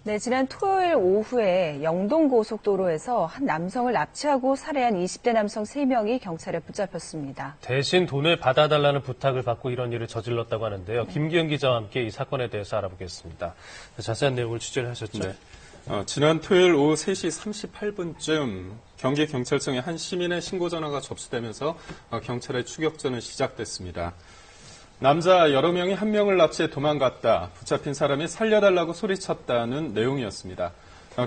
네, 지난 토요일 오후에 영동고속도로에서 한 남성을 납치하고 살해한 20대 남성 3명이 경찰에 붙잡혔습니다. 대신 돈을 받아달라는 부탁을 받고 이런 일을 저질렀다고 하는데요. 김기현 기자와 함께 이 사건에 대해서 알아보겠습니다. 자세한 내용을 취재를 하셨죠? 네. 지난 토요일 오후 3시 38분쯤 경기경찰청에 한 시민의 신고 전화가 접수되면서 경찰의 추격전은 시작됐습니다. 남자 여러 명이 한 명을 납치해 도망갔다. 붙잡힌 사람이 살려달라고 소리쳤다는 내용이었습니다.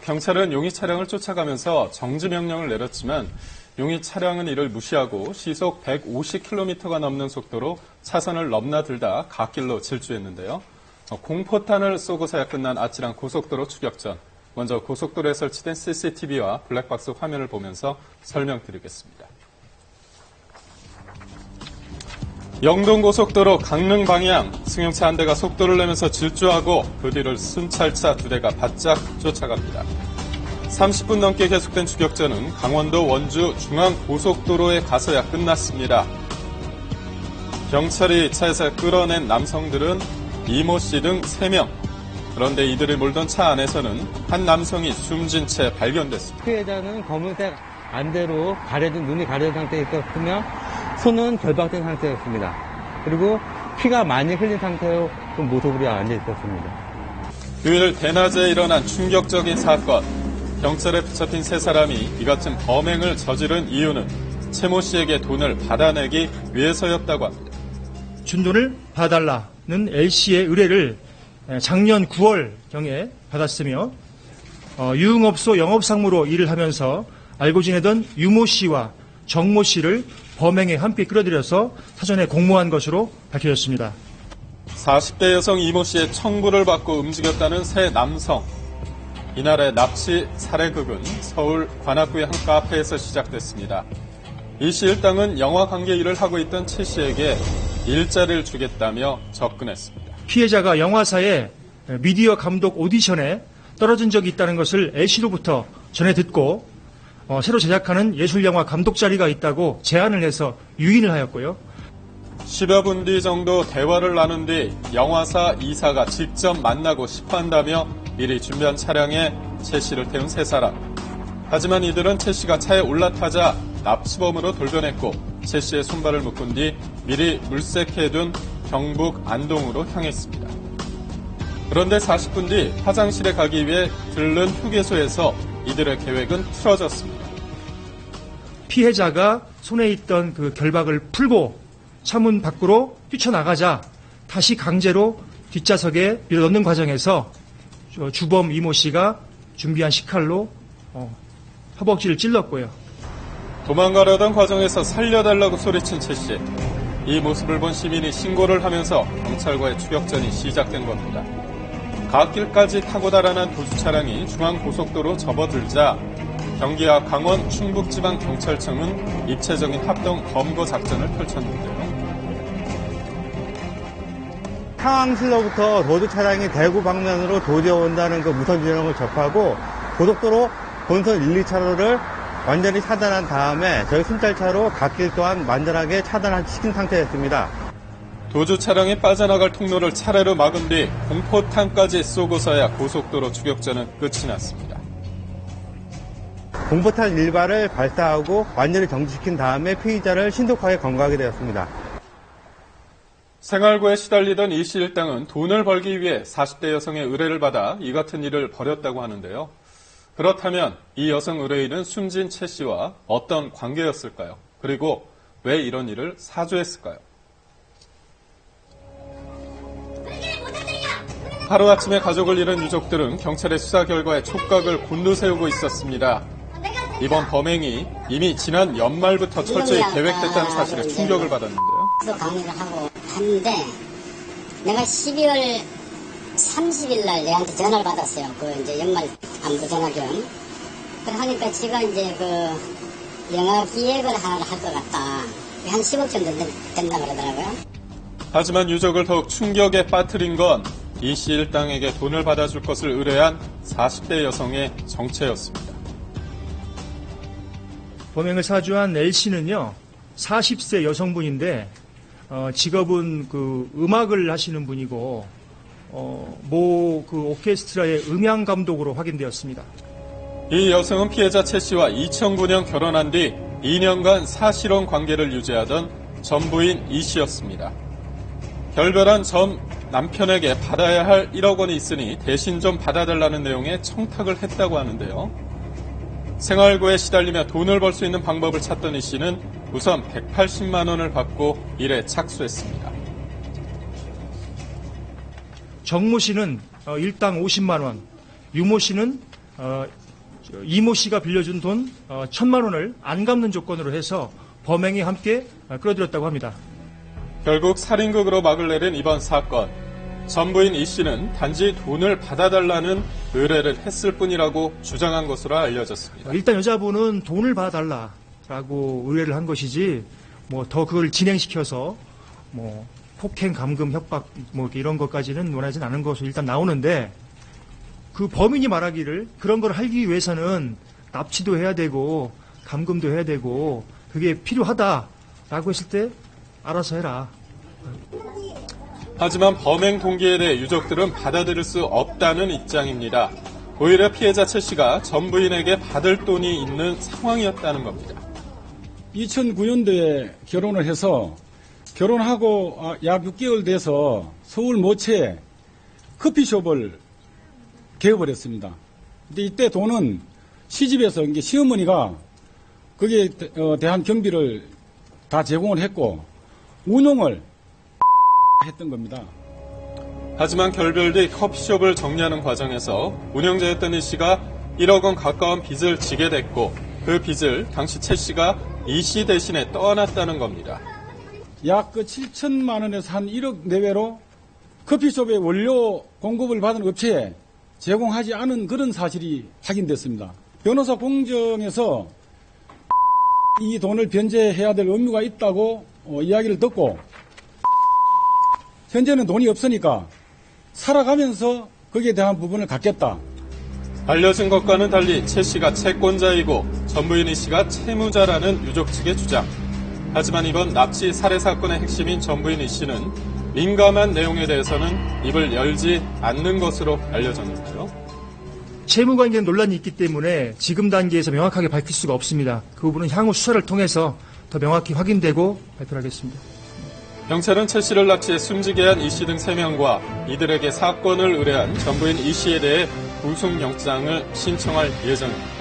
경찰은 용의 차량을 쫓아가면서 정지 명령을 내렸지만 용의 차량은 이를 무시하고 시속 150km가 넘는 속도로 차선을 넘나들다 갓길로 질주했는데요. 공포탄을 쏘고서야 끝난 아찔한 고속도로 추격전. 먼저 고속도로에 설치된 CCTV와 블랙박스 화면을 보면서 설명드리겠습니다. 영동고속도로 강릉 방향 승용차 한 대가 속도를 내면서 질주하고 그 뒤를 순찰차 2대가 바짝 쫓아갑니다. 30분 넘게 계속된 추격전은 강원도 원주 중앙고속도로에 가서야 끝났습니다. 경찰이 차에서 끌어낸 남성들은 이모 씨 등 3명. 그런데 이들이 몰던 차 안에서는 한 남성이 숨진 채 발견됐습니다. 피해자는 검은색 안대로 눈이 가려진 상태에 있었으며 손은 결박된 상태였습니다. 그리고 피가 많이 흘린 상태로 좀 모습으로 앉아 있었습니다. 휴일 대낮에 일어난 충격적인 사건. 경찰에 붙잡힌 3사람이 이 같은 범행을 저지른 이유는 최모 씨에게 돈을 받아내기 위해서였다고 합니다. 준돈을 봐달라는 L씨의 의뢰를 작년 9월경에 받았으며 유흥업소 영업상무로 일을 하면서 알고 지내던 유모 씨와 정모 씨를 범행에 함께 끌어들여서 사전에 공모한 것으로 밝혀졌습니다. 40대 여성 이모 씨의 청부를 받고 움직였다는 세 남성. 이날의 납치 살해극은 서울 관악구의 한 카페에서 시작됐습니다. 이 씨 일당은 영화 관계 일을 하고 있던 최 씨에게 일자리를 주겠다며 접근했습니다. 피해자가 영화사의 미디어 감독 오디션에 떨어진 적이 있다는 것을 L씨로부터 전해 듣고 새로 제작하는 예술영화 감독 자리가 있다고 제안을 해서 유인을 하였고요. 10여 분 뒤 정도 대화를 나눈 뒤 영화사 이사가 직접 만나고 싶어 한다며 미리 준비한 차량에 최 씨를 태운 3사람. 하지만 이들은 최 씨가 차에 올라타자 납치범으로 돌변했고 최 씨의 손발을 묶은 뒤 미리 물색해둔 경북 안동으로 향했습니다. 그런데 40분 뒤 화장실에 가기 위해 들른 휴게소에서 이들의 계획은 틀어졌습니다. 피해자가 손에 있던 그 결박을 풀고 차문 밖으로 뛰쳐나가자 다시 강제로 뒷좌석에 밀어넣는 과정에서 주범 이모 씨가 준비한 식칼로 허벅지를 찔렀고요. 도망가려던 과정에서 살려달라고 소리친 최 씨. 이 모습을 본 시민이 신고를 하면서 경찰과의 추격전이 시작된 겁니다. 갓길까지 타고 달아난 도주 차량이 중앙고속도로 접어들자 경기와 강원, 충북지방경찰청은 입체적인 합동 검거 작전을 펼쳤는데요. 상황실로부터 도주 차량이 대구 방면으로 도지어온다는 그 무선 지령을 접하고 고속도로 본선 1, 2차로를 완전히 차단한 다음에 저희 순찰차로 갓길 또한 완전하게 차단시킨 상태였습니다. 도주 차량이 빠져나갈 통로를 차례로 막은 뒤 공포탄까지 쏘고서야 고속도로 추격전은 끝이 났습니다. 공포탄 일발을 발사하고 완전히 정지시킨 다음에 피의자를 신속하게 검거하게 되었습니다. 생활고에 시달리던 이 씨 일당은 돈을 벌기 위해 40대 여성의 의뢰를 받아 이 같은 일을 벌였다고 하는데요. 그렇다면 이 여성 의뢰인은 숨진 최 씨와 어떤 관계였을까요? 그리고 왜 이런 일을 사주했을까요? 하루아침에 가족을 잃은 유족들은 경찰의 수사 결과에 촉각을 곤두세우고 있었습니다. 이번 범행이 이미 지난 연말부터 철저히 계획됐다는 사실에 충격을 받았는데요. 수사 강의를 하고 했는데 내가 12월 30일 날 내한테 전화를 받았어요. 그 이제 연말 안부 전화경. 그래 하니까 지가 이제 그 영화 기획을 하나를 할 것 같다. 한 10억 정도 된다 그러더라고요. 하지만 유족을 더욱 충격에 빠뜨린 건 이 씨 일당에게 돈을 받아줄 것을 의뢰한 40대 여성의 정체였습니다. 범행을 사주한 L씨는요, 40세 여성분인데, 직업은 그 음악을 하시는 분이고, 모 그 오케스트라의 음향 감독으로 확인되었습니다. 이 여성은 피해자 최 씨와 2009년 결혼한 뒤 2년간 사실혼 관계를 유지하던 전 부인 이 씨였습니다. 결별한 전 남편에게 받아야 할 1억 원이 있으니 대신 좀 받아달라는 내용의 청탁을 했다고 하는데요. 생활고에 시달리며 돈을 벌 수 있는 방법을 찾던 이 씨는 우선 180만 원을 받고 일에 착수했습니다. 정모 씨는 일당 50만 원, 유모 씨는 이모 씨가 빌려준 돈 1,000만 원을 안 갚는 조건으로 해서 범행에 함께 끌어들였다고 합니다. 결국 살인극으로 막을 내린 이번 사건. 전부인 이 씨는 단지 돈을 받아달라는 의뢰를 했을 뿐이라고 주장한 것으로 알려졌습니다. 일단 여자분은 돈을 받아달라라고 의뢰를 한 것이지 뭐 더 그걸 진행시켜서 뭐 폭행, 감금, 협박 뭐 이런 것까지는 원하진 않은 것으로 일단 나오는데 그 범인이 말하기를 그런 걸 하기 위해서는 납치도 해야 되고 감금도 해야 되고 그게 필요하다라고 했을 때 알아서 해라. 하지만 범행 동기에 대해 유족들은 받아들일 수 없다는 입장입니다. 오히려 피해자 최 씨가 전 부인에게 받을 돈이 있는 상황이었다는 겁니다. 2009년도에 결혼을 해서 결혼하고 약 6개월 돼서 서울 모체에 커피숍을 개업을 했습니다. 근데 이때 돈은 시집에서 이게 시어머니가 거기에 대한 경비를 다 제공을 했고 운영을 했던 겁니다. 하지만 결별 뒤 커피숍을 정리하는 과정에서 운영자였던 이 씨가 1억 원 가까운 빚을 지게 됐고 그 빚을 당시 최 씨가 이 씨 대신에 떠안았다는 겁니다. 약 7천만 원에서 한 1억 내외로 커피숍의 원료 공급을 받은 업체에 제공하지 않은 그런 사실이 확인됐습니다. 변호사 공정에서 이 돈을 변제해야 될 의무가 있다고 이야기를 듣고 현재는 돈이 없으니까 살아가면서 거기에 대한 부분을 갖겠다. 알려진 것과는 달리 최 씨가 채권자이고 전부인 이 씨가 채무자라는 유족 측의 주장. 하지만 이번 납치 살해 사건의 핵심인 전부인 이 씨는 민감한 내용에 대해서는 입을 열지 않는 것으로 알려졌는데요. 채무관계는 논란이 있기 때문에 지금 단계에서 명확하게 밝힐 수가 없습니다. 그 부분은 향후 수사를 통해서 더 명확히 확인되고 발표하겠습니다. 경찰은 최 씨를 납치해 숨지게 한 이 씨 등 3명과 이들에게 사건을 의뢰한 전부인 이 씨에 대해 구속영장을 신청할 예정입니다.